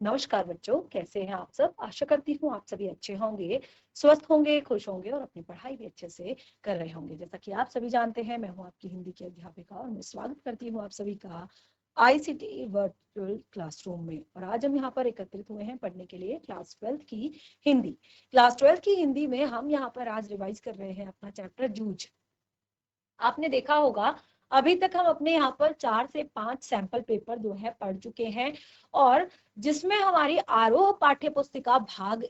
नमस्कार बच्चों, कैसे हैं आप सब। आशा करती हूँ आप सभी अच्छे होंगे, स्वस्थ होंगे, खुश होंगे और अपनी पढ़ाई भी अच्छे से कर रहे होंगे। जैसा कि आप सभी जानते हैं, मैं हूँ आपकी हिंदी की अध्यापिका और मैं स्वागत करती हूँ आप सभी का आईसीटी वर्चुअल क्लासरूम में। और आज हम यहाँ पर एकत्रित हुए हैं पढ़ने के लिए क्लास 12 की हिंदी। क्लास 12 की हिंदी में हम यहाँ पर आज रिवाइज कर रहे हैं अपना चैप्टर जूझ। आपने देखा होगा अभी तक हम अपने यहाँ पर 4 से 5 सैंपल पेपर जो है पढ़ चुके हैं, और जिसमें हमारी आरोह पाठ्य पुस्तिका भाग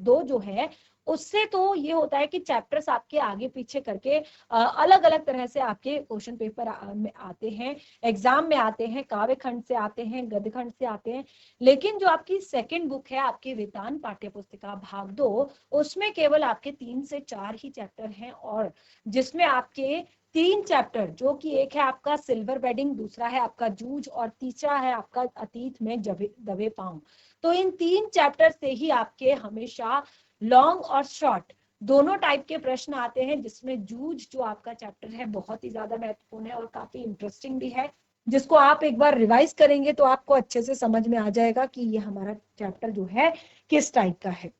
2 जो है, उससे तो ये होता है कि चैप्टर्स आपके आगे पीछे करके अलग अलग तरह से आपके क्वेश्चन पेपर में आते हैं, एग्जाम में आते हैं, काव्य खंड से आते हैं, गद्य खंड से आते हैं। लेकिन जो आपकी सेकंड बुक है, आपकी वितान पाठ्य पुस्तिका भाग 2, उसमें केवल आपके 3 से 4 ही चैप्टर हैं, और जिसमें आपके 3 चैप्टर, जो कि एक है आपका सिल्वर बेडिंग, दूसरा है आपका जूझ और तीसरा है आपका अतीत में दबे पांव। तो इन 3 चैप्टर से ही आपके हमेशा लॉन्ग और शॉर्ट दोनों टाइप के प्रश्न आते हैं, जिसमें जूझ जो आपका चैप्टर है बहुत ही ज्यादा महत्वपूर्ण है और काफी इंटरेस्टिंग भी है, जिसको आप एक बार रिवाइज करेंगे तो आपको अच्छे से समझ में आ जाएगा कि ये हमारा चैप्टर जो है किस टाइप का है।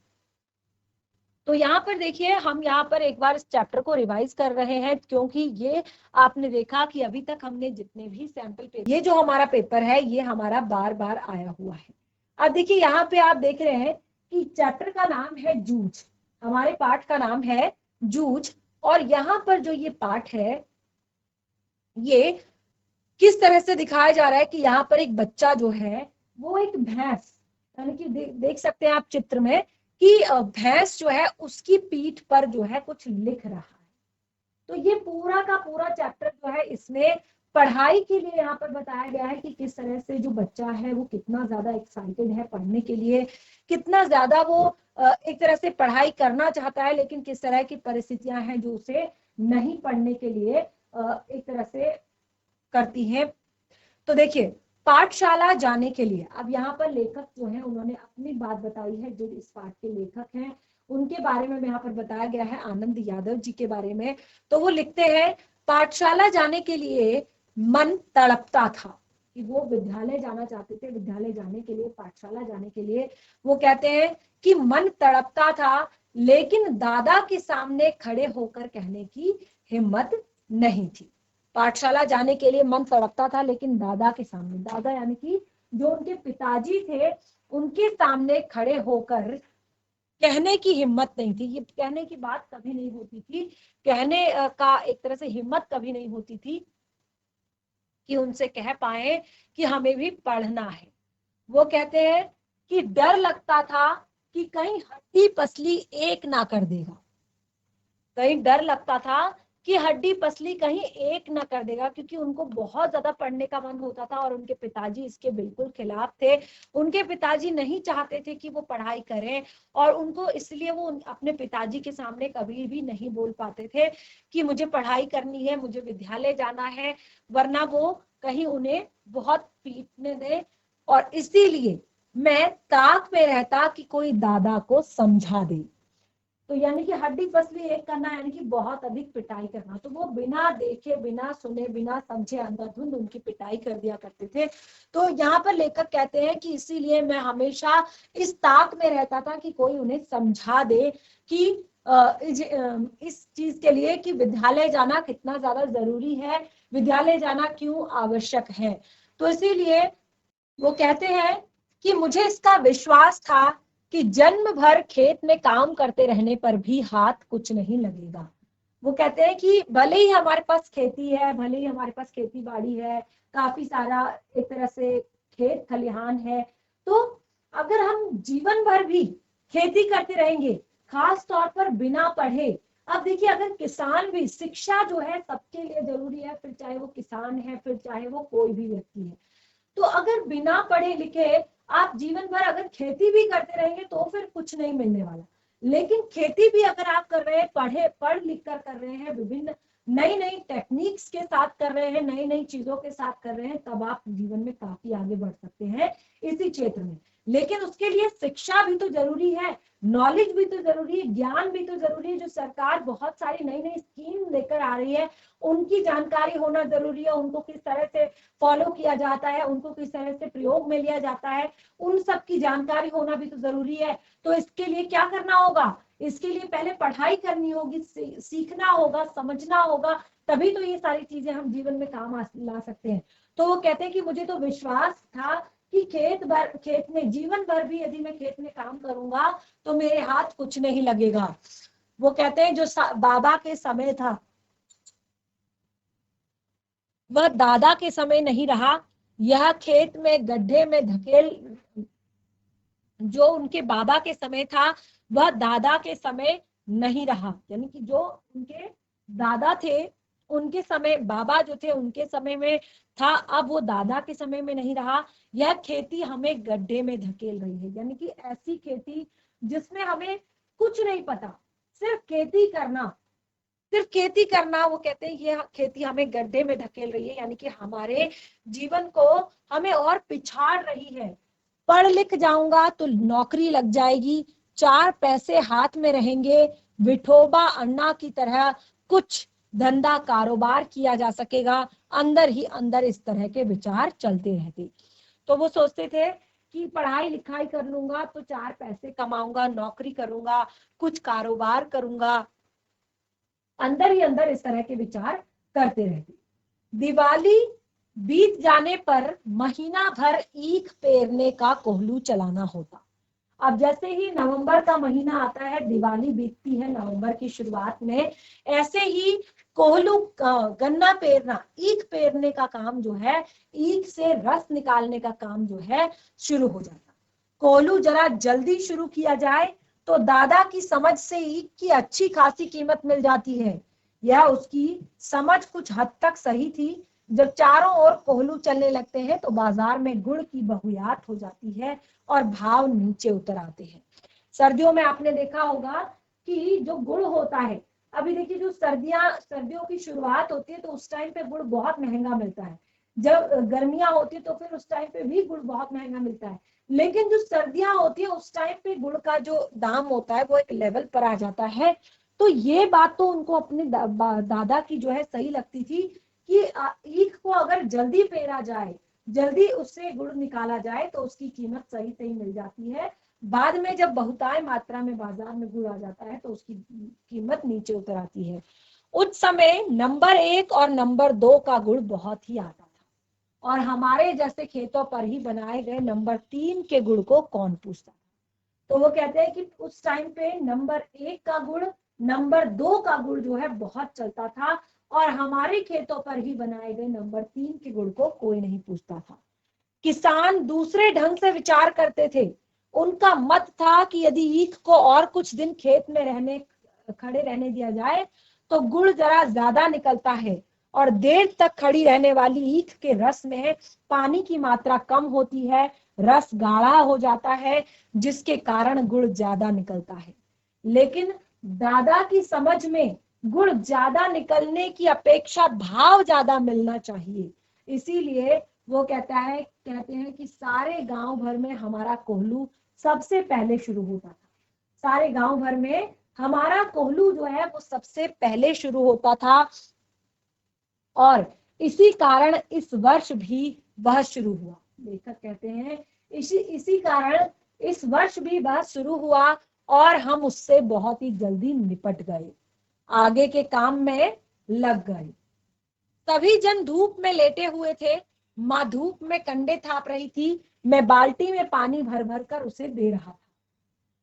तो यहाँ पर देखिए, हम यहाँ पर एक बार इस चैप्टर को रिवाइज कर रहे हैं, क्योंकि ये आपने देखा कि अभी तक हमने जितने भी सैंपल पेपर, ये जो हमारा पेपर है ये हमारा बार बार आया हुआ है। अब देखिए यहाँ पे आप देख रहे हैं कि चैप्टर का नाम है जूझ, हमारे पाठ का नाम है जूझ। और यहाँ पर जो ये पाठ है, ये किस तरह से दिखाया जा रहा है कि यहाँ पर एक बच्चा जो है वो एक भैंस, यानी कि देख सकते हैं आप चित्र में कि भैंस जो है उसकी पीठ पर जो है कुछ लिख रहा है। तो ये पूरा का पूरा चैप्टर जो है, इसमें पढ़ाई के लिए यहाँ पर बताया गया है कि किस तरह से जो बच्चा है वो कितना ज्यादा एक्साइटेड है पढ़ने के लिए, कितना ज्यादा वो एक तरह से पढ़ाई करना चाहता है, लेकिन किस तरह की परिस्थितियां हैं जो उसे नहीं पढ़ने के लिए एक तरह से करती हैं। तो देखिए, पाठशाला जाने के लिए, अब यहाँ पर लेखक जो है उन्होंने अपनी बात बताई है, जो इस पाठ के लेखक हैं उनके बारे में यहाँ पर बताया गया है, आनंद यादव जी के बारे में। तो वो लिखते हैं, पाठशाला जाने के लिए मन तड़पता था, कि वो विद्यालय जाना चाहते थे, विद्यालय जाने के लिए, पाठशाला जाने के लिए वो कहते हैं कि मन तड़पता था, लेकिन दादा के सामने खड़े होकर कहने की हिम्मत नहीं थी। पाठशाला जाने के लिए मन तड़पता था, लेकिन दादा के सामने, दादा यानी कि जो उनके पिताजी थे, उनके सामने खड़े होकर कहने की हिम्मत नहीं थी। ये कहने की बात कभी नहीं होती थी, कहने का एक तरह से हिम्मत कभी नहीं होती थी कि उनसे कह पाए कि हमें भी पढ़ना है। वो कहते हैं कि डर लगता था कि कहीं हड्डी पसली एक ना कर देगा, कहीं डर लगता था कि हड्डी पसली कहीं एक ना कर देगा, क्योंकि उनको बहुत ज्यादा पढ़ने का मन होता था और उनके पिताजी इसके बिल्कुल खिलाफ थे। उनके पिताजी नहीं चाहते थे कि वो पढ़ाई करें, और उनको इसलिए वो अपने पिताजी के सामने कभी भी नहीं बोल पाते थे कि मुझे पढ़ाई करनी है, मुझे विद्यालय जाना है, वरना वो कहीं उन्हें बहुत पीटने दे। और इसीलिए मैं ताक में रहता कि कोई दादा को समझा दे। तो यानी कि हड्डी पसली एक करना यानी कि बहुत अधिक पिटाई करना, तो वो बिना देखे, बिना सुने, बिना समझे अंधाधुंध उनकी पिटाई कर दिया करते थे। तो यहाँ पर लेखक कहते हैं कि इसीलिए मैं हमेशा इस ताक में रहता था कि कोई उन्हें समझा दे कि इस चीज के लिए कि विद्यालय जाना कितना ज्यादा जरूरी है, विद्यालय जाना क्यों आवश्यक है। तो इसीलिए वो कहते हैं कि मुझे इसका विश्वास था कि जन्म भर खेत में काम करते रहने पर भी हाथ कुछ नहीं लगेगा। वो कहते हैं कि भले ही हमारे पास खेती है, भले ही हमारे पास खेती बाड़ी है, काफी सारा एक तरह से खेत खलिहान है, तो अगर हम जीवन भर भी खेती करते रहेंगे, खास तौर पर बिना पढ़े। अब देखिए, अगर किसान भी, शिक्षा जो है सबके लिए जरूरी है, फिर चाहे वो किसान है, फिर चाहे वो कोई भी व्यक्ति है। तो अगर बिना पढ़े लिखे आप जीवन भर अगर खेती भी करते रहेंगे तो फिर कुछ नहीं मिलने वाला। लेकिन खेती भी अगर आप कर रहे हैं, पढ़ लिख कर रहे हैं, विभिन्न नई नई टेक्निक्स के साथ कर रहे हैं, नई नई चीजों के साथ कर रहे हैं, तब आप जीवन में काफी आगे बढ़ सकते हैं इसी क्षेत्र में। लेकिन उसके लिए शिक्षा भी तो जरूरी है, नॉलेज भी तो जरूरी है, ज्ञान भी तो जरूरी है। जो सरकार बहुत सारी नई नई स्कीम लेकर आ रही है, उनकी जानकारी होना जरूरी है, उनको किस तरह से फॉलो किया जाता है, उनको किस तरह से प्रयोग में लिया जाता है, उन सब की जानकारी होना भी तो जरूरी है। तो इसके लिए क्या करना होगा, इसके लिए पहले पढ़ाई करनी होगी, सीखना होगा, समझना होगा, तभी तो ये सारी चीजें हम जीवन में काम ला सकते हैं। तो वो कहते हैं कि मुझे तो विश्वास था कि खेत में जीवन भर भी यदि मैं खेत में काम करूंगा तो मेरे हाथ कुछ नहीं लगेगा। वो कहते हैं जो बाबा के समय था वह दादा के समय नहीं रहा, यह खेत में गड्ढे में धकेल, जो उनके बाबा के समय था वह दादा के समय नहीं रहा। यानी कि जो उनके दादा थे उनके समय, बाबा जो थे उनके समय में था, अब वो दादा के समय में नहीं रहा। यह खेती हमें गड्ढे में धकेल रही है, यानी कि ऐसी खेती जिसमें हमें कुछ नहीं पता, सिर्फ खेती करना, सिर्फ खेती करना। वो कहते हैं ये खेती हमें गड्ढे में धकेल रही है, यानी कि हमारे जीवन को हमें और पिछाड़ रही है। पढ़ लिख जाऊंगा तो नौकरी लग जाएगी, 4 पैसे हाथ में रहेंगे, विठोबा अन्ना की तरह कुछ धंधा कारोबार किया जा सकेगा। अंदर ही अंदर इस तरह के विचार चलते रहते। तो वो सोचते थे कि पढ़ाई लिखाई कर लूंगा तो 4 पैसे कमाऊंगा, नौकरी करूंगा, कुछ कारोबार करूंगा, अंदर ही अंदर इस तरह के विचार करते रहते। दिवाली बीत जाने पर महीना भर ईख पेरने का कोहलू चलाना होता। अब जैसे ही नवंबर का महीना आता है, दिवाली बीतती है नवंबर की शुरुआत में, ऐसे ही कोहलू गन्ना पेरना, ईख पेरने का काम जो है, ईख से रस निकालने का काम जो है शुरू हो जाता। कोहलू जरा जल्दी शुरू किया जाए तो दादा की समझ से ईख की अच्छी खासी कीमत मिल जाती है। यह उसकी समझ कुछ हद तक सही थी। जब चारों ओर कोहलू चलने लगते हैं तो बाजार में गुड़ की बहुयात हो जाती है और भाव नीचे उतर आते हैं। सर्दियों में आपने देखा होगा कि जो गुड़ होता है, अभी देखिए जो सर्दियों की शुरुआत होती है तो उस टाइम पे गुड़ बहुत महंगा मिलता है। जब गर्मियां होती है तो फिर उस टाइम पे भी गुड़ बहुत महंगा मिलता है। लेकिन जो सर्दियां होती है उस टाइम पे गुड़ का जो दाम होता है वो एक लेवल पर आ जाता है। तो ये बात तो उनको अपने दादा की जो है सही लगती थी कि ईख को अगर जल्दी पेरा जाए, जल्दी उससे गुड़ निकाला जाए तो उसकी कीमत सही सही मिल जाती है। बाद में जब बहुतायत मात्रा में बाजार में गुड़ आ जाता है तो उसकी कीमत नीचे उतर आती है। उस समय नंबर 1 और नंबर 2 का गुड़ बहुत ही आता था, और हमारे जैसे खेतों पर ही बनाए गए नंबर 3 के गुड़ को कौन पूछता। तो वो कहते हैं कि उस टाइम पे नंबर 1 का गुड़, नंबर 2 का गुड़ जो है बहुत चलता था, और हमारे खेतों पर ही बनाए गए नंबर 3 के गुड़ को कोई नहीं पूछता था। किसान दूसरे ढंग से विचार करते थे। उनका मत था कि यदि ईख को और कुछ दिन खेत में खड़े रहने दिया जाए तो गुड़ जरा ज्यादा निकलता है, और देर तक खड़ी रहने वाली ईख के रस में पानी की मात्रा कम होती है, रस गाढ़ा हो जाता है, जिसके कारण गुड़ ज्यादा निकलता है। लेकिन दादा की समझ में गुड़ ज्यादा निकलने की अपेक्षा भाव ज्यादा मिलना चाहिए, इसीलिए वो कहते हैं कि सारे गांव भर में हमारा कोहलू सबसे पहले शुरू होता था। सारे गांव भर में हमारा कोहलू जो है वो सबसे पहले शुरू होता था, और इसी कारण इस वर्ष भी वह शुरू हुआ। लेखक कहते हैं इसी कारण इस वर्ष भी वह शुरू हुआ और हम उससे बहुत ही जल्दी निपट गए, आगे के काम में लग गए। सभी जन धूप में लेटे हुए थे। माँ धूप में कंडे थाप रही थी, मैं बाल्टी में पानी भर भर कर उसे दे रहा था।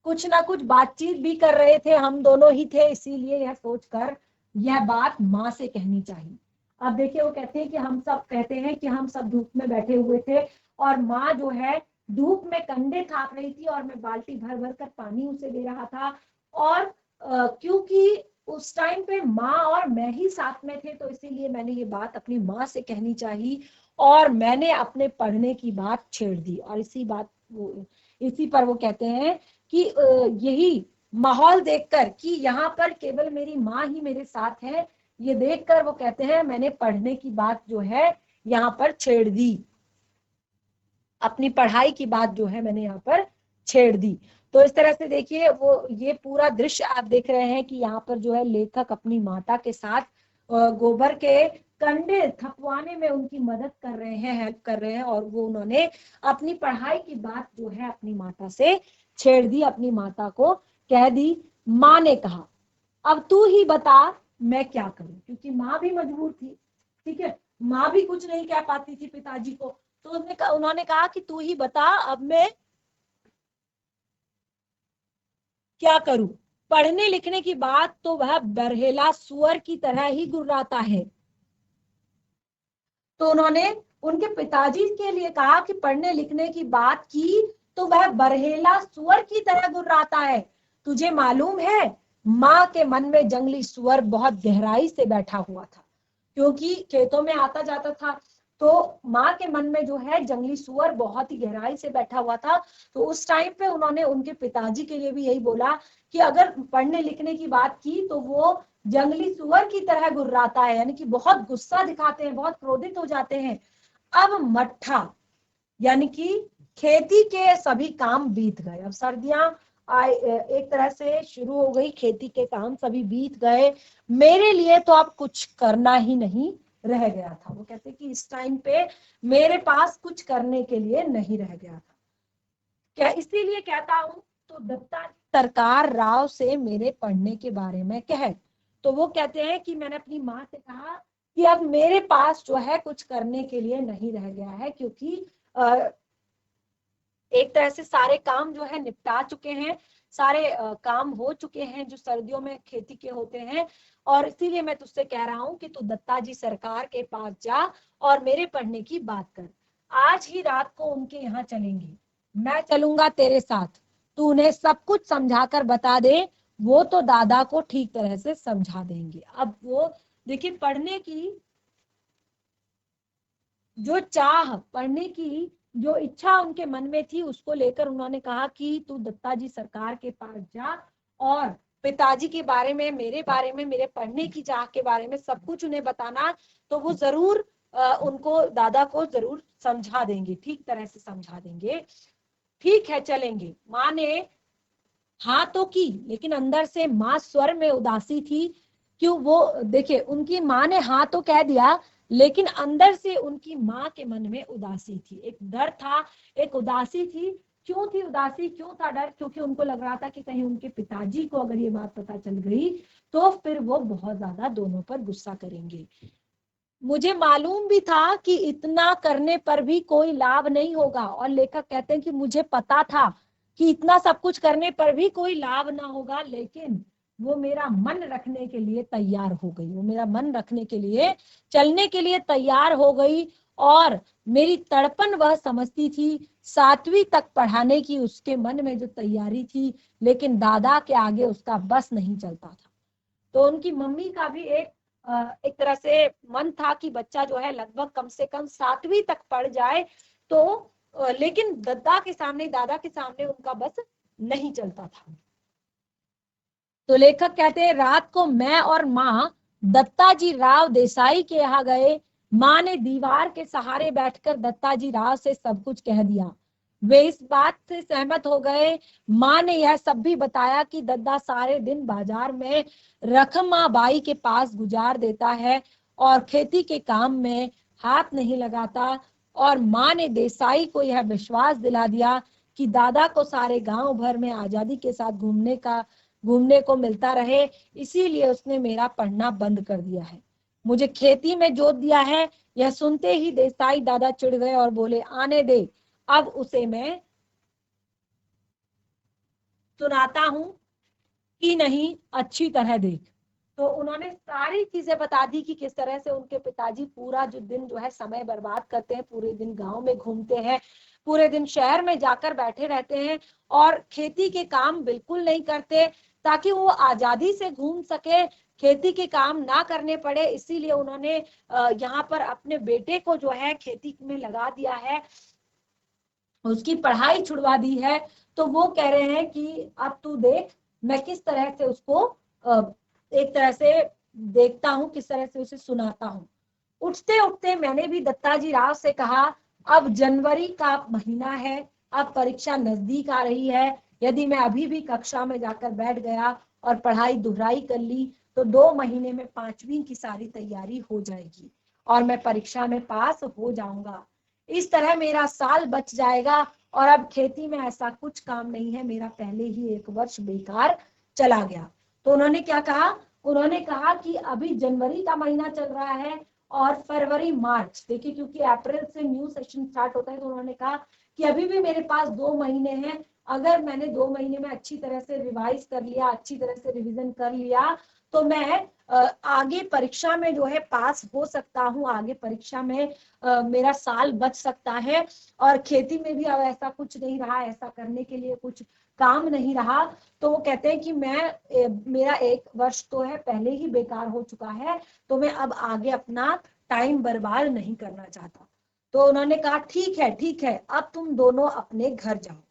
कुछ ना कुछ बातचीत भी कर रहे थे, हम दोनों ही थे, इसीलिए यह सोचकर यह बात माँ से कहनी चाहिए। अब देखिए वो कहते हैं कि हम सब कहते हैं कि हम सब धूप में बैठे हुए थे और माँ जो है धूप में कंडे थाप रही थी और मैं बाल्टी भर भर कर पानी उसे दे रहा था। और क्योंकि उस टाइम पे माँ और मैं ही साथ में थे तो इसीलिए मैंने ये बात अपनी माँ से कहनी चाहिए, और मैंने अपने पढ़ने की बात छेड़ दी। और इसी पर वो कहते हैं कि यही माहौल देखकर कि यहाँ पर केवल मेरी माँ ही मेरे साथ है, ये देखकर वो कहते हैं मैंने पढ़ने की बात जो है यहाँ पर छेड़ दी, अपनी पढ़ाई की बात जो है मैंने यहाँ पर छेड़ दी। तो इस तरह से देखिए वो ये पूरा दृश्य आप देख रहे हैं कि यहाँ पर जो है लेखक अपनी माता के साथ गोबर के कंडे थपवाने में उनकी मदद कर रहे हैं, हेल्प कर रहे हैं, और वो उन्होंने अपनी पढ़ाई की बात जो है अपनी माता से छेड़ दी, अपनी माता को कह दी। माँ ने कहा अब तू ही बता मैं क्या करूं, क्योंकि माँ भी मजबूर थी, ठीक है, माँ भी कुछ नहीं कह पाती थी पिताजी को। तो उन्होंने कहा कि तू ही बता अब मैं क्या करूं। पढ़ने लिखने की बात तो वह बरहेला सुअर की तरह ही गुर्राता है। तो उन्होंने उनके पिताजी के लिए कहा कि पढ़ने लिखने की बात की तो वह बरहेला सुअर की तरह गुर्राता है। तुझे मालूम है माँ के मन में जंगली सुअर बहुत गहराई से बैठा हुआ था, क्योंकि खेतों में आता जाता था। तो माँ के मन में जो है जंगली सुअर बहुत ही गहराई से बैठा हुआ था। तो उस टाइम पे उन्होंने उनके पिताजी के लिए भी यही बोला कि अगर पढ़ने लिखने की बात की तो वो जंगली सुअर की तरह गुर्राता है, यानी कि बहुत गुस्सा दिखाते हैं, बहुत क्रोधित हो जाते हैं। अब मट्ठा यानी कि खेती के सभी काम बीत गए। अब सर्दियां एक तरह से शुरू हो गई, खेती के काम सभी बीत गए, मेरे लिए तो अब कुछ करना ही नहीं रह गया था। वो कहते कि इस टाइम पे मेरे पास कुछ करने के लिए नहीं रह गया था। क्या इसीलिए कहता हूं तो दत्ता सरकार राव से मेरे पढ़ने के बारे में कहे। तो वो कहते हैं कि मैंने अपनी माँ से कहा कि अब मेरे पास जो है कुछ करने के लिए नहीं रह गया है, क्योंकि एक तरह से सारे काम जो है निपटा चुके हैं, सारे काम हो चुके हैं जो सर्दियों में खेती के होते हैं। और इसीलिए मैं तुझसे कह रहा हूं कि तू दत्ता जी सरकार के पास जा और मेरे पढ़ने की बात कर। आज ही रात को उनके यहाँ चलेंगे, मैं चलूंगा तेरे साथ, तू उन्हें सब कुछ समझा कर बता दे, वो तो दादा को ठीक तरह से समझा देंगे। अब वो देखिए पढ़ने की जो चाह, पढ़ने की जो इच्छा उनके मन में थी उसको लेकर उन्होंने कहा कि तू दत्ता जी सरकार के पास जा और पिताजी के बारे में, मेरे बारे में, मेरे पढ़ने की चाह के बारे में सब कुछ उन्हें बताना, तो वो जरूर उनको, दादा को जरूर समझा देंगे, ठीक तरह से समझा देंगे। ठीक है चलेंगे। माँ ने हाँ तो की, लेकिन अंदर से माँ स्वर में उदासी थी। क्यों, वो देखिए उनकी माँ ने हाँ तो कह दिया, लेकिन अंदर से उनकी माँ के मन में उदासी थी, एक डर था, एक उदासी थी। क्यों थी उदासी, क्यों था डर? क्योंकि उनको लग रहा था कि कहीं उनके पिताजी को अगर ये बात पता चल गई तो फिर वो बहुत ज्यादा दोनों पर गुस्सा करेंगे। मुझे मालूम भी था कि इतना करने पर भी कोई लाभ नहीं होगा, और लेखक कहते हैं कि मुझे पता था कि इतना सब कुछ करने पर भी कोई लाभ ना होगा, लेकिन वो मेरा मन रखने के लिए तैयार हो गई, वो मेरा मन रखने के लिए, चलने के लिए तैयार हो गई। और मेरी तड़पन वह समझती थी, 7वीं तक पढ़ाने की उसके मन में जो तैयारी थी, लेकिन दादा के आगे उसका बस नहीं चलता था। तो उनकी मम्मी का भी एक तरह से मन था कि बच्चा जो है लगभग कम से कम 7वीं तक पढ़ जाए। तो लेकिन दादा के सामने उनका बस नहीं चलता था। तो लेखक कहते हैं रात को मैं और माँ दत्ताजी राव देसाई के यहाँ गए। माँ ने दीवार के सहारे बैठकर दत्ताजी राव से सब कुछ कह दिया। वे इस बात से सहमत हो गए। माँ ने यह सब भी बताया कि दद्दा सारे दिन बाजार में रखमा बाई के पास गुजार देता है और खेती के काम में हाथ नहीं लगाता। और माँ ने देसाई को यह विश्वास दिला दिया कि दादा को सारे गांव भर में आजादी के साथ घूमने को मिलता रहे, इसीलिए उसने मेरा पढ़ना बंद कर दिया है, मुझे खेती में जोत दिया है। यह सुनते ही देसाई दादा चिढ़ गए और बोले आने दे, अब उसे मैं सुनाता हूं कि नहीं, अच्छी तरह देख। तो उन्होंने सारी चीजें बता दी कि किस तरह से उनके पिताजी पूरा जो दिन जो है समय बर्बाद करते हैं, पूरे दिन गांव में घूमते हैं, पूरे दिन शहर में जाकर बैठे रहते हैं और खेती के काम बिल्कुल नहीं करते, ताकि वो आजादी से घूम सके, खेती के काम ना करने पड़े। इसीलिए उन्होंने यहाँ पर अपने बेटे को जो है खेती में लगा दिया है, उसकी पढ़ाई छुड़वा दी है। तो वो कह रहे हैं कि अब तू देख मैं किस तरह से उसको एक तरह से देखता हूँ, किस तरह से उसे सुनाता हूँ। उठते उठते मैंने भी दत्ताजी राव से कहा, अब जनवरी का महीना है, अब परीक्षा नजदीक आ रही है, यदि मैं अभी भी कक्षा में जाकर बैठ गया और पढ़ाई दोहराई कर ली तो 2 महीने में 5वीं की सारी तैयारी हो जाएगी और मैं परीक्षा में पास हो जाऊंगा। इस तरह मेरा साल बच जाएगा और अब खेती में ऐसा कुछ काम नहीं है, मेरा पहले ही 1 वर्ष बेकार चला गया। तो उन्होंने क्या कहा, उन्होंने कहा कि अभी जनवरी का महीना चल रहा है और फरवरी मार्च, देखिए क्योंकि अप्रैल से न्यू सेशन स्टार्ट होता है, तो उन्होंने कहा कि अभी भी मेरे पास 2 महीने हैं, अगर मैंने 2 महीने में अच्छी तरह से रिवाइज कर लिया, अच्छी तरह से रिवीजन कर लिया तो मैं आगे परीक्षा में जो है पास हो सकता हूँ, आगे परीक्षा में मेरा साल बच सकता है और खेती में भी अब ऐसा कुछ नहीं रहा, ऐसा करने के लिए कुछ काम नहीं रहा। तो वो कहते हैं कि मेरा 1 वर्ष तो है पहले ही बेकार हो चुका है, तो मैं अब आगे अपना टाइम बर्बाद नहीं करना चाहता। तो उन्होंने कहा ठीक है, अब तुम दोनों अपने घर जाओ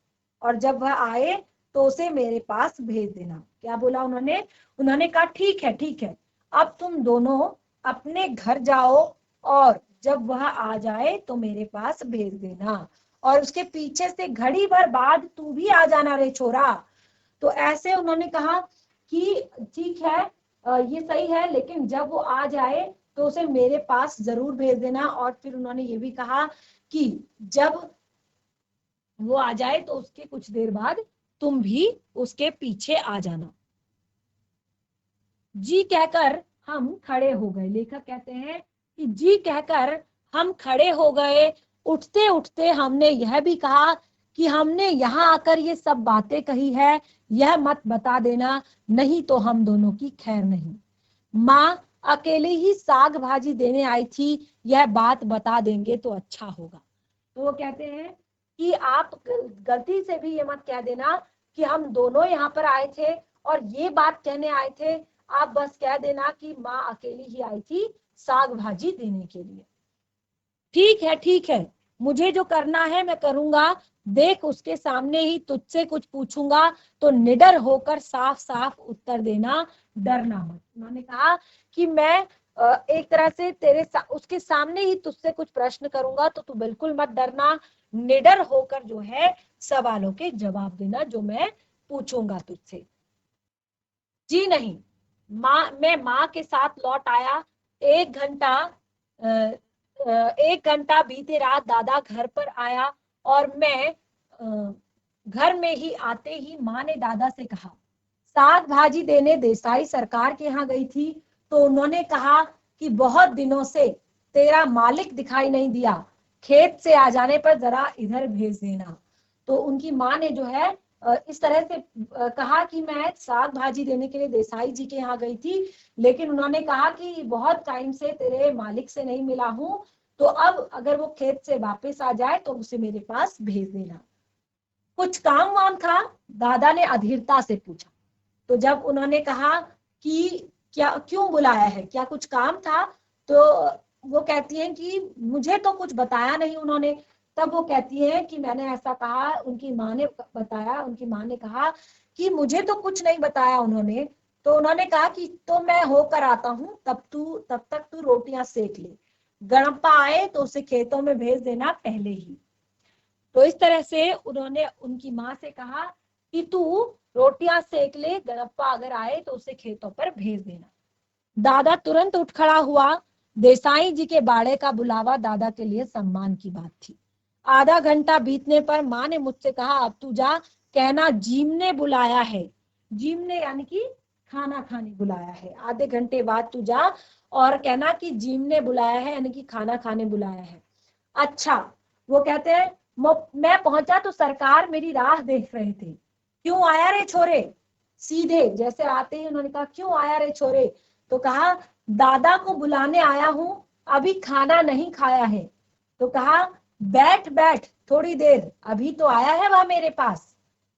और जब वह आए तो उसे मेरे पास भेज देना। क्या बोला उन्होंने, उन्होंने कहा ठीक है, अब तुम दोनों अपने घर जाओ और जब वह आ जाए तो मेरे पास भेज देना और उसके पीछे से घड़ी भर बाद तू भी आ जाना रे छोरा। तो ऐसे उन्होंने कहा कि ठीक है, ये सही है, लेकिन जब वो आ जाए तो उसे मेरे पास जरूर भेज देना। और फिर उन्होंने ये भी कहा कि जब वो आ जाए तो उसके कुछ देर बाद तुम भी उसके पीछे आ जाना। जी कहकर हम खड़े हो गए। लेखक कहते हैं कि जी कहकर हम खड़े हो गए। उठते उठते हमने यह भी कहा कि हमने यहाँ आकर ये सब बातें कही है, यह मत बता देना, नहीं तो हम दोनों की खैर नहीं। माँ अकेले ही साग भाजी देने आई थी, यह बात बता देंगे तो अच्छा होगा। तो वो कहते हैं कि आप गलती से भी ये मत कह देना कि हम दोनों यहाँ पर आए थे और ये बात कहने आए थे, आप बस कह देना कि माँ अकेली ही आई थी साग भाजी देने के लिए। ठीक है, मुझे जो करना है मैं करूंगा, देख उसके सामने ही तुझसे कुछ पूछूंगा तो निडर होकर साफ साफ उत्तर देना, डरना मत। उन्होंने कहा कि मैं एक तरह से उसके सामने ही तुझसे कुछ प्रश्न करूंगा तो तू बिल्कुल मत डरना, निडर होकर जो है सवालों के जवाब देना जो मैं पूछूंगा तुझसे। जी नहीं, मैं माँ के साथ लौट आया। 1 घंटा 1 घंटा बीते रात दादा घर पर आया और मैं घर में ही आते ही माँ ने दादा से कहा, साग भाजी देने देसाई सरकार के यहाँ गई थी तो उन्होंने कहा कि बहुत दिनों से तेरा मालिक दिखाई नहीं दिया, खेत से आ जाने पर जरा इधर भेज देना। तो उनकी माँ ने जो है इस तरह से कहा कि मैं साग भाजी देने के लिए देसाई जी के यहाँ गई थी, लेकिन उन्होंने कहा कि बहुत टाइम से तेरे मालिक से नहीं मिला हूँ, तो अब अगर वो खेत से वापस आ जाए तो उसे मेरे पास भेज देना। कुछ काम वाम था, दादा ने अधीरता से पूछा। तो जब उन्होंने कहा कि क्या क्यों बुलाया है, क्या कुछ काम था, तो वो कहती हैं कि मुझे तो कुछ बताया नहीं उन्होंने। तब वो कहती है कि मैंने ऐसा कहा, उनकी माँ ने बताया, उनकी माँ ने कहा कि मुझे तो कुछ नहीं बताया उन्होंने। तो उन्होंने कहा कि तो मैं होकर आता हूँ, तब तक तू रोटियां सेक ले, गणपा आए तो उसे खेतों में भेज देना पहले ही। तो इस तरह से उन्होंने उनकी माँ से कहा कि तू रोटियां सेक ले, गणप्पा अगर आए तो उसे खेतों पर भेज देना। दादा तुरंत उठ खड़ा हुआ। देसाई जी के बाड़े का बुलावा दादा के लिए सम्मान की बात थी। आधा घंटा बीतने पर माँ ने मुझसे कहा, अब तू जा, कहना जीम ने बुलाया है। जीम ने यानी कि खाना खाने बुलाया है। आधे घंटे बाद तू जा और कहना कि जीम ने बुलाया है, यानी कि खाना खाने बुलाया है। अच्छा, वो कहते हैं मैं पहुंचा तो सरकार मेरी राह देख रहे थे। क्यों आया रे छोरे? सीधे जैसे आते ही उन्होंने कहा, क्यों आया रे छोरे? तो कहा, दादा को बुलाने आया हूं, अभी खाना नहीं खाया है। तो कहा, बैठ बैठ थोड़ी देर, अभी तो आया है वह मेरे पास।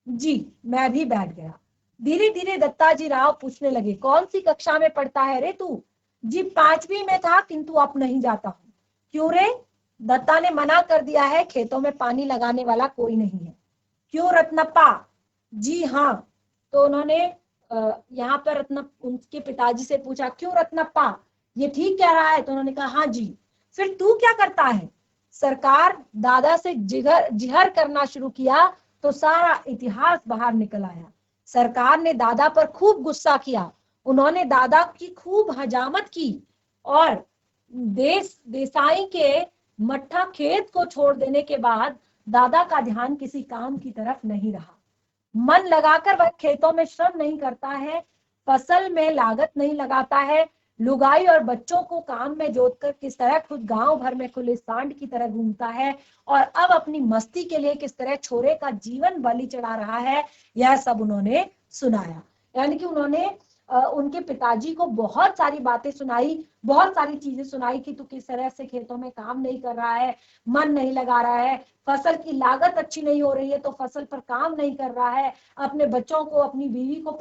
जी, मैं भी बैठ गया। धीरे धीरे दत्ताजी राव पूछने लगे, कौन सी कक्षा में पढ़ता है रे तू? जी 5वीं में था, किंतु अब नहीं जाता हूँ। क्यों रे? दत्ता ने मना कर दिया है, खेतों में पानी लगाने वाला कोई नहीं है। क्यों रत्नप्पा? जी हाँ। तो उन्होंने यहाँ पर उनके पिताजी से पूछा, क्यों रत्नप्पा, ये ठीक कह रहा है? तो उन्होंने कहा, हाँ जी। फिर तू क्या करता है? सरकार दादा से जिहर करना शुरू किया तो सारा इतिहास बाहर निकल आया। सरकार ने दादा पर खूब गुस्सा किया, उन्होंने दादा की खूब हजामत की और देसाई के मट्ठा खेत को छोड़ देने के बाद दादा का ध्यान किसी काम की तरफ नहीं रहा। मन लगाकर वह खेतों में श्रम नहीं करता है, फसल में लागत नहीं लगाता है, लुगाई और बच्चों को काम में जोतकर किस तरह खुद गांव भर में खुले सांड की तरह घूमता है और अब अपनी मस्ती के लिए किस तरह छोरे का जीवन बलि चढ़ा रहा है, यह सब उन्होंने सुनाया। यानी कि उन्होंने उनके पिताजी को बहुत सारी बातें सुनाई, बहुत सारी चीजें सुनाई कि तू किस तरह से खेतों में काम नहीं कर रहा है, मन नहीं लगा रहा है, फसल की लागत अच्छी नहीं हो रही है तो फसल पर काम नहीं कर रहा है, अपने बच्चों को, अपनी बीवी को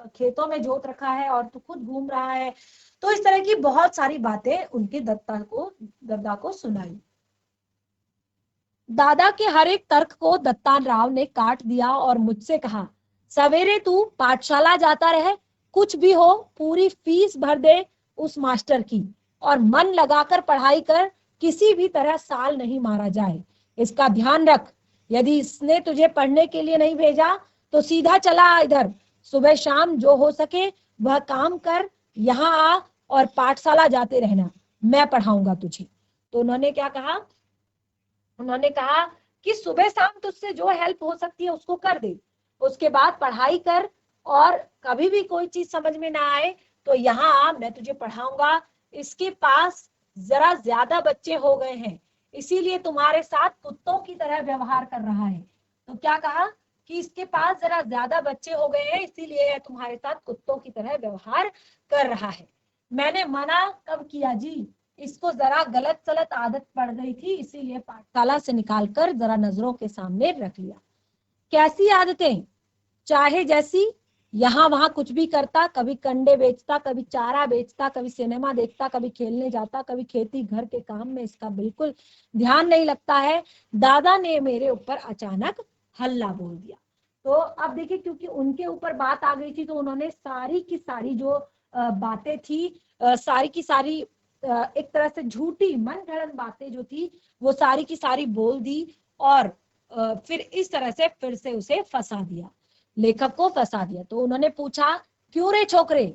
खेतों में जोत रखा है और तू खुद घूम रहा है। तो इस तरह की बहुत सारी बातें उनके दादा को सुनाई। दादा के हर एक तर्क को दत्तान राव ने काट दिया और मुझसे कहा, सवेरे तू पाठशाला जाता रहे, कुछ भी हो पूरी फीस भर दे उस मास्टर की और मन लगाकर पढ़ाई कर, किसी भी तरह साल नहीं मारा जाए। इसका ध्यान रख, यदि इसने तुझे पढ़ने के लिए नहीं भेजा तो सीधा चला इधर, सुबह शाम जो हो सके वह काम कर, यहाँ आ और पाठशाला जाते रहना, मैं पढ़ाऊंगा तुझे। तो उन्होंने क्या कहा? उन्होंने कहा कि सुबह शाम तुझसे जो हेल्प हो सकती है उसको कर दे, उसके बाद पढ़ाई कर और कभी भी कोई चीज समझ में ना आए तो यहाँ आ, मैं तुझे पढ़ाऊंगा। इसके पास जरा ज्यादा बच्चे हो गए हैं, इसीलिए तुम्हारे साथ कुत्तों की तरह व्यवहार कर रहा है। तो क्या कहा कि इसके पास जरा ज्यादा बच्चे हो गए हैं, इसीलिए तुम्हारे साथ कुत्तों की तरह व्यवहार कर रहा है। मैंने मना कब किया जी, इसको जरा गलत सलत आदत पड़ गई थी, इसीलिए पाठशाला से निकालकर जरा नजरों के सामने रख लिया। कैसी आदतें? चाहे जैसी, यहाँ वहां कुछ भी करता, कभी कंडे बेचता, कभी चारा बेचता, कभी सिनेमा देखता, कभी खेलने जाता, कभी खेती घर के काम में इसका बिल्कुल ध्यान नहीं लगता है। दादा ने मेरे ऊपर अचानक हल्ला बोल दिया। तो अब देखिए, क्योंकि उनके ऊपर बात आ गई थी तो उन्होंने सारी की सारी जो बातें थी, सारी की सारी एक तरह से झूठी मन गढ़ंत बातें जो थी वो सारी की सारी बोल दी और फिर इस तरह से फिर से उसे फंसा दिया, लेखक को फंसा दिया। तो उन्होंने पूछा, क्यों रे छोकरे?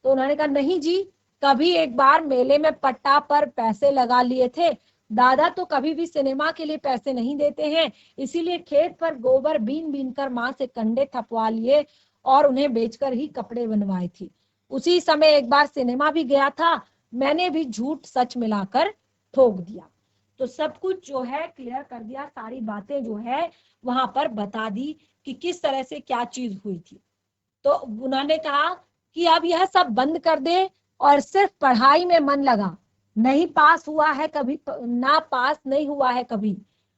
तो उन्होंने कहा, नहीं जी, कभी एक बार मेले में पट्टा पर पैसे लगा लिए थे, दादा तो कभी भी सिनेमा के लिए पैसे नहीं देते हैं, इसीलिए खेत पर गोबर बीन बीन कर माँ से कंडे थपवा लिए और उन्हें बेचकर ही कपड़े बनवाए थे। उसी समय एक बार सिनेमा भी गया था, मैंने भी झूठ सच मिलाकर ठोक दिया। तो सब कुछ जो है क्लियर कर दिया, सारी बातें जो है वहां पर बता दी कि किस तरह से क्या चीज हुई थी। तो उन्होंने कहा कि अब यह सब बंद कर दे और सिर्फ पढ़ाई में मन लगा। नहीं पास हुआ है कभी, ना पास नहीं हुआ है कभी।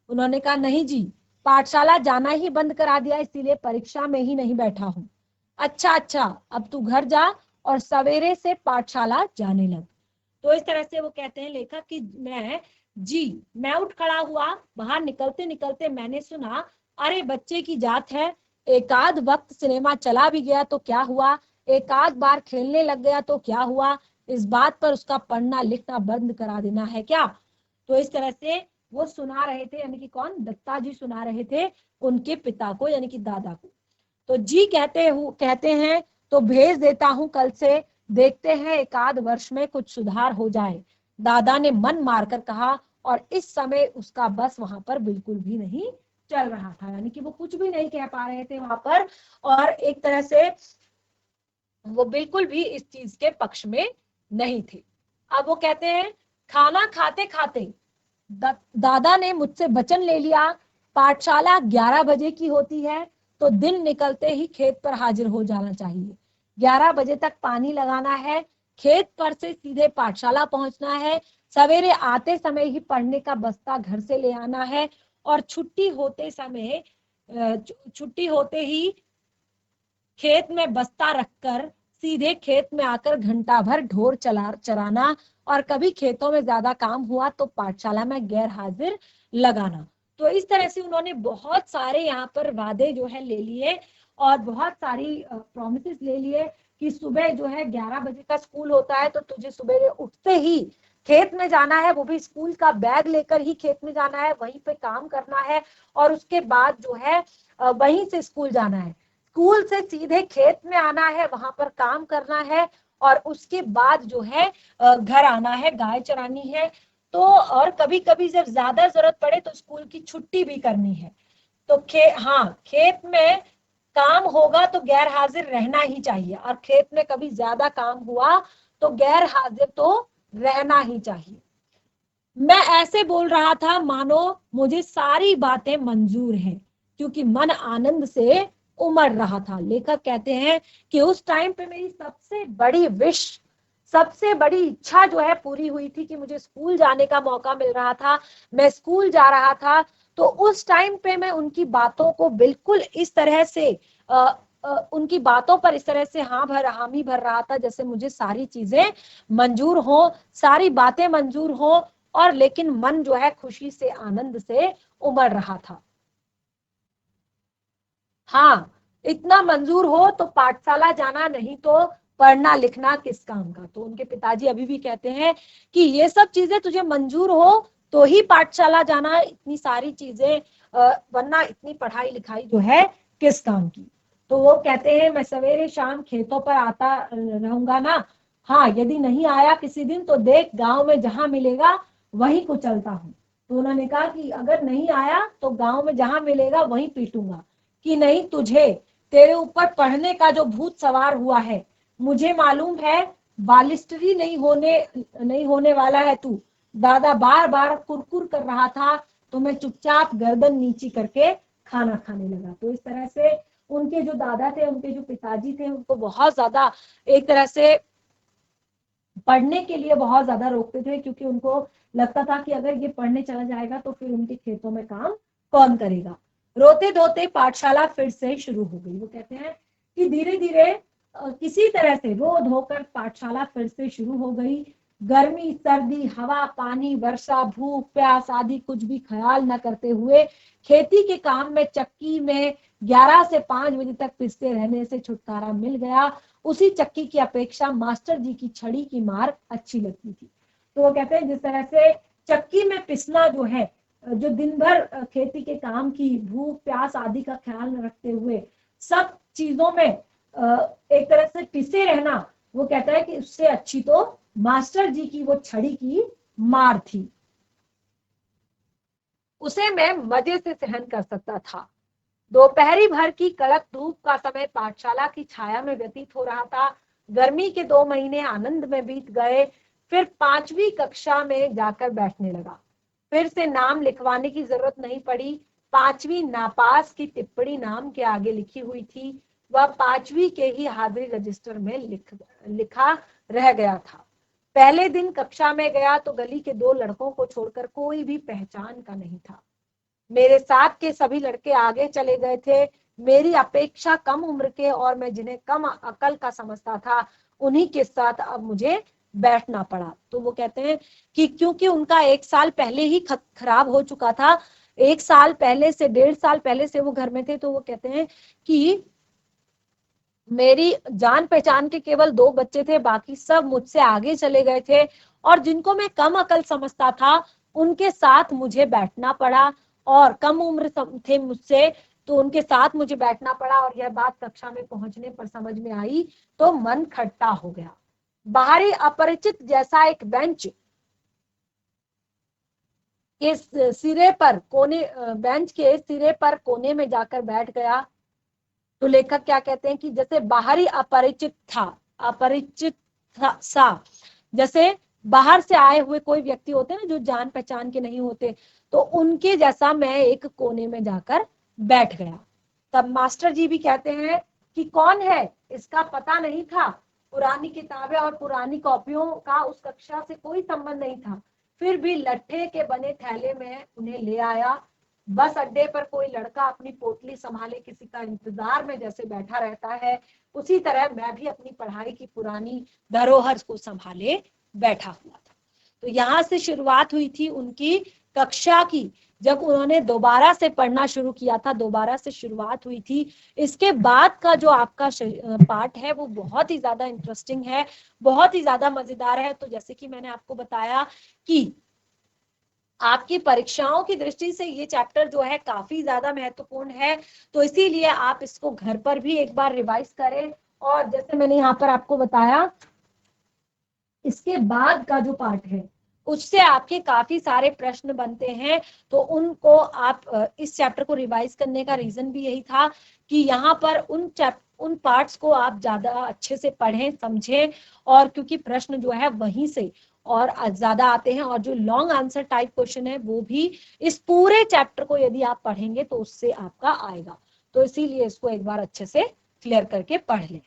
उन्होंने कहा, नहीं जी, पाठशाला जाना ही बंद करा दिया, इसीलिए परीक्षा में ही नहीं बैठा हूँ। अच्छा अच्छा, अब तू घर जा और सवेरे से पाठशाला जाने लग। तो इस तरह से वो कहते हैं लेखक कि मैं उठ खड़ा हुआ, बाहर निकलते निकलते मैंने सुना, अरे बच्चे की जात है, एक आध वक्त सिनेमा चला भी गया तो क्या हुआ, एक आध बार खेलने लग गया तो क्या हुआ, इस बात पर उसका पढ़ना लिखना बंद करा देना है क्या? तो इस तरह से वो सुना रहे थे, यानी कि कौन, दत्ता जी सुना रहे थे उनके पिता को, यानी कि दादा को। तो जी कहते हैं तो भेज देता हूं कल से, देखते हैं एक आध वर्ष में कुछ सुधार हो जाए, दादा ने मन मारकर कहा। और इस समय उसका बस वहां पर बिल्कुल भी नहीं चल रहा था, यानी कि वो कुछ भी नहीं कह पा रहे थे वहां पर, और एक तरह से वो बिल्कुल भी इस चीज के पक्ष में नहीं थे। अब वो कहते हैं, खाना खाते खाते दादा ने मुझसे वचन ले लिया, पाठशाला 11 बजे की होती है तो दिन निकलते ही खेत पर हाजिर हो जाना चाहिए। 11 बजे तक पानी लगाना है, खेत पर से सीधे पाठशाला पहुंचना है, सवेरे आते समय ही पढ़ने का बस्ता घर से ले आना है और छुट्टी होते ही खेत में बस्ता रखकर सीधे खेत में आकर घंटा भर ढोर चराना और कभी खेतों में ज्यादा काम हुआ तो पाठशाला में गैर हाजिर लगाना। तो इस तरह से उन्होंने बहुत सारे यहाँ पर वादे जो है ले लिए और बहुत सारी प्रॉमिसेस ले लिए कि सुबह जो है 11 बजे का स्कूल होता है तो तुझे सुबह उठते ही खेत में जाना है, वो भी स्कूल का बैग लेकर ही खेत में जाना है, वहीं पे काम करना है और उसके बाद जो है वहीं से स्कूल जाना है, स्कूल से सीधे खेत में आना है, वहां पर काम करना है और उसके बाद जो है घर आना है, गाय चरानी है। तो और कभी कभी जब ज्यादा जरूरत पड़े तो स्कूल की छुट्टी भी करनी है। तो खेत में काम होगा तो गैर हाजिर रहना ही चाहिए और खेत में कभी ज्यादा काम हुआ तो गैर हाजिर तो रहना ही चाहिए। मैं ऐसे बोल रहा था मानो मुझे सारी बातें मंजूर हैं, क्योंकि मन आनंद से उमड़ रहा था। लेखक कहते हैं कि उस टाइम पे मेरी सबसे बड़ी विश, सबसे बड़ी इच्छा जो है पूरी हुई थी कि मुझे स्कूल जाने का मौका मिल रहा था, मैं स्कूल जा रहा था। तो उस टाइम पे मैं उनकी बातों को बिल्कुल इस तरह से उनकी बातों पर इस तरह से हामी भर रहा था जैसे मुझे सारी चीजें मंजूर हो, सारी बातें मंजूर हो, और लेकिन मन जो है खुशी से आनंद से उमड़ रहा था। हाँ, इतना मंजूर हो तो पाठशाला जाना, नहीं तो पढ़ना लिखना किस काम का। तो उनके पिताजी अभी भी कहते हैं कि ये सब चीजें तुझे मंजूर हो तो ही पाठशाला जाना, इतनी सारी चीजें वरना इतनी पढ़ाई लिखाई जो है किस काम की। तो वो कहते हैं मैं सवेरे शाम खेतों पर आता रहूंगा ना, हाँ यदि नहीं आया किसी दिन तो देख गांव में जहां मिलेगा वहीं को चलता हूँ। तो उन्होंने कहा कि अगर नहीं आया तो गांव में जहां मिलेगा वहीं पीटूंगा, कि नहीं तुझे, तेरे ऊपर पढ़ने का जो भूत सवार हुआ है, मुझे मालूम है बालिस्टरी नहीं होने वाला है तू। दादा बार बार कुरकुर कर रहा था तो मैं चुपचाप गर्दन नीची करके खाना खाने लगा। तो इस तरह से उनके जो दादा थे, उनके जो पिताजी थे, उनको बहुत ज्यादा एक तरह से पढ़ने के लिए बहुत ज्यादा रोकते थे, क्योंकि उनको लगता था कि अगर ये पढ़ने चला जाएगा तो फिर उनके खेतों में काम कौन करेगा। रोते धोते पाठशाला फिर से शुरू हो गई। वो कहते हैं कि धीरे धीरे किसी तरह से रो धोकर पाठशाला फिर से शुरू हो गई। गर्मी सर्दी हवा पानी वर्षा भूख प्यास आदि कुछ भी ख्याल न करते हुए खेती के काम में चक्की में 11 से 5 बजे तक पिसते रहने से छुटकारा मिल गया। उसी चक्की की अपेक्षा मास्टर जी की छड़ी की मार अच्छी लगती थी। तो वो कहते हैं जिस तरह से चक्की में पिसना जो है, जो दिन भर खेती के काम की भूख प्यास आदि का ख्याल न रखते हुए सब चीजों में एक तरह से पिसे रहना, वो कहता है कि उससे अच्छी तो मास्टर जी की वो छड़ी की मार थी, उसे मैं मजे से सहन कर सकता था। दोपहरी भर की कड़क धूप का समय पाठशाला की छाया में व्यतीत हो रहा था। गर्मी के 2 महीने आनंद में बीत गए। फिर 5वीं कक्षा में जाकर बैठने लगा। फिर से नाम लिखवाने की जरूरत नहीं पड़ी। 5वीं नापास की टिप्पणी नाम के आगे लिखी हुई थी। वह 5वीं के ही हाजिरी रजिस्टर में लिखा रह गया था। पहले दिन कक्षा में गया तो गली के 2 लड़कों को छोड़कर कोई भी पहचान का नहीं था। मेरे साथ के सभी लड़के आगे चले गए थे। मेरी अपेक्षा कम उम्र के और मैं जिन्हें कम अकल का समझता था, उन्हीं के साथ अब मुझे बैठना पड़ा। तो वो कहते हैं कि क्योंकि उनका 1 साल पहले ही खराब हो चुका था, 1 साल पहले से 1.5 साल पहले से वो घर में थे। तो वो कहते हैं कि मेरी जान पहचान के केवल 2 बच्चे थे, बाकी सब मुझसे आगे चले गए थे और जिनको मैं कम अकल समझता था उनके साथ मुझे बैठना पड़ा, और कम उम्र थे मुझसे तो उनके साथ मुझे बैठना पड़ा। और यह बात कक्षा में पहुंचने पर समझ में आई तो मन खट्टा हो गया। बाहरी अपरिचित जैसा एक बेंच के सिरे पर कोने बेंच के सिरे पर कोने में जाकर बैठ गया। तो लेखक क्या कहते हैं कि जैसे बाहरी अपरिचित सा, जैसे बाहर से आए हुए कोई व्यक्ति होते हैं ना जो जान पहचान के नहीं होते, तो उनके जैसा मैं एक कोने में जाकर बैठ गया। तब मास्टर जी भी कहते हैं कि कौन है, इसका पता नहीं था। पुरानी किताबें और पुरानी कॉपियों का उस कक्षा से कोई संबंध नहीं था, फिर भी लट्ठे के बने थैले में उन्हें ले आया। बस अड्डे पर कोई लड़का अपनी पोटली संभाले किसी का इंतजार में जैसे बैठा रहता है, उसी तरह मैं भी अपनी पढ़ाई की पुरानी धरोहर को संभाले बैठा हुआ था। तो यहाँ से शुरुआत हुई थी उनकी कक्षा की, जब उन्होंने दोबारा से पढ़ना शुरू किया था, दोबारा से शुरुआत हुई थी, इसके बाद का जो आपका पार्ट है वो बहुत ही ज्यादा इंटरेस्टिंग है, बहुत ही ज्यादा मजेदार है। तो जैसे कि मैंने आपको बताया कि आपकी परीक्षाओं की दृष्टि से ये चैप्टर जो है काफी ज्यादा महत्वपूर्ण है, तो इसीलिए आप इसको घर पर भी एक बार रिवाइज करें। और जैसे मैंने यहाँ पर आपको बताया, इसके बाद का जो पार्ट है उससे आपके काफी सारे प्रश्न बनते हैं, तो उनको आप इस चैप्टर को रिवाइज करने का रीजन भी यही था कि यहाँ पर उन पार्ट्स को आप ज्यादा अच्छे से पढ़ें, समझें, और क्योंकि प्रश्न जो है वहीं से और ज्यादा आते हैं, और जो लॉन्ग आंसर टाइप क्वेश्चन है वो भी इस पूरे चैप्टर को यदि आप पढ़ेंगे तो उससे आपका आएगा। तो इसीलिए इसको एक बार अच्छे से क्लियर करके पढ़ लें।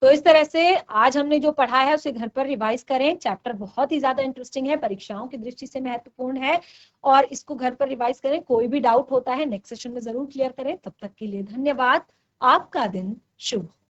तो इस तरह से आज हमने जो पढ़ा है उसे घर पर रिवाइज करें। चैप्टर बहुत ही ज्यादा इंटरेस्टिंग है, परीक्षाओं की दृष्टि से महत्वपूर्ण है, और इसको घर पर रिवाइज करें। कोई भी डाउट होता है नेक्स्ट सेशन में जरूर क्लियर करें। तब तक के लिए धन्यवाद। आपका दिन शुभ हो।